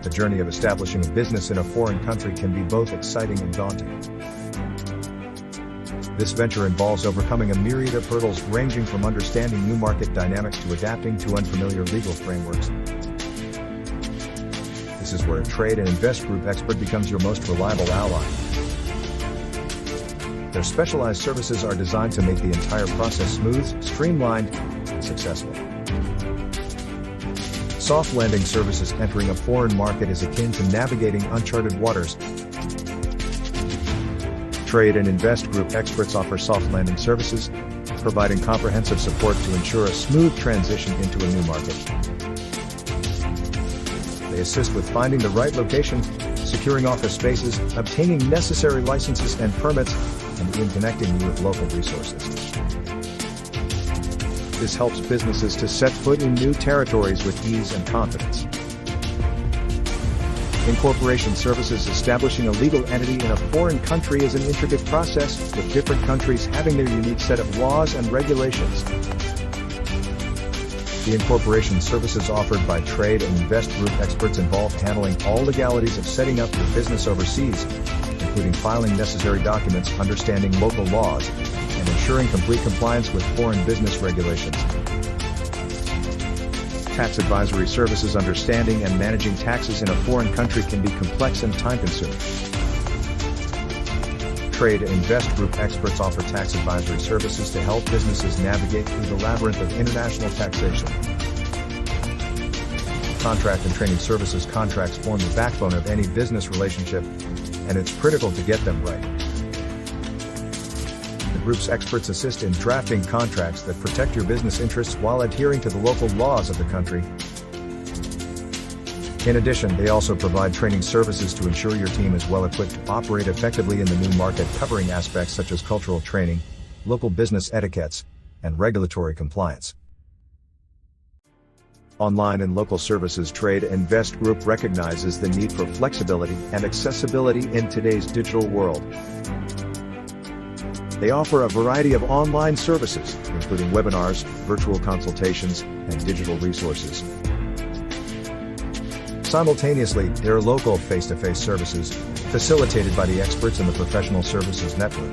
The journey of establishing a business in a foreign country can be both exciting and daunting. This venture involves overcoming a myriad of hurdles ranging from understanding new market dynamics to adapting to unfamiliar legal frameworks. This is where a Trade and Invest Group expert becomes your most reliable ally. Their specialized services are designed to make the entire process smooth, streamlined, and successful. Soft lending services. Entering a foreign market is akin to navigating uncharted waters. Trade and Invest Group experts offer soft landing services, providing comprehensive support to ensure a smooth transition into a new market. They assist with finding the right location, securing office spaces, obtaining necessary licenses and permits, and in connecting you with local resources. This helps businesses to set foot in new territories with ease and confidence. Incorporation services. Establishing a legal entity in a foreign country is an intricate process, with different countries having their unique set of laws and regulations. The incorporation services offered by Trade and Invest Group experts involve handling all legalities of setting up your business overseas, including filing necessary documents, understanding local laws, and ensuring complete compliance with foreign business regulations. Tax advisory services. Understanding and managing taxes in a foreign country can be complex and time-consuming. Trade and Invest Group experts offer tax advisory services to help businesses navigate through the labyrinth of international taxation. Contract and training services. Contracts form the backbone of any business relationship, and it's critical to get them right. The group's experts assist in drafting contracts that protect your business interests while adhering to the local laws of the country. In addition, they also provide training services to ensure your team is well equipped to operate effectively in the new market, covering aspects such as cultural training, local business etiquettes, and regulatory compliance. Online and local services. Trade and Invest Group recognizes the need for flexibility and accessibility in today's digital world. They offer a variety of online services, including webinars, virtual consultations, and digital resources. Simultaneously, there are local face-to-face services, facilitated by the experts in the professional services network.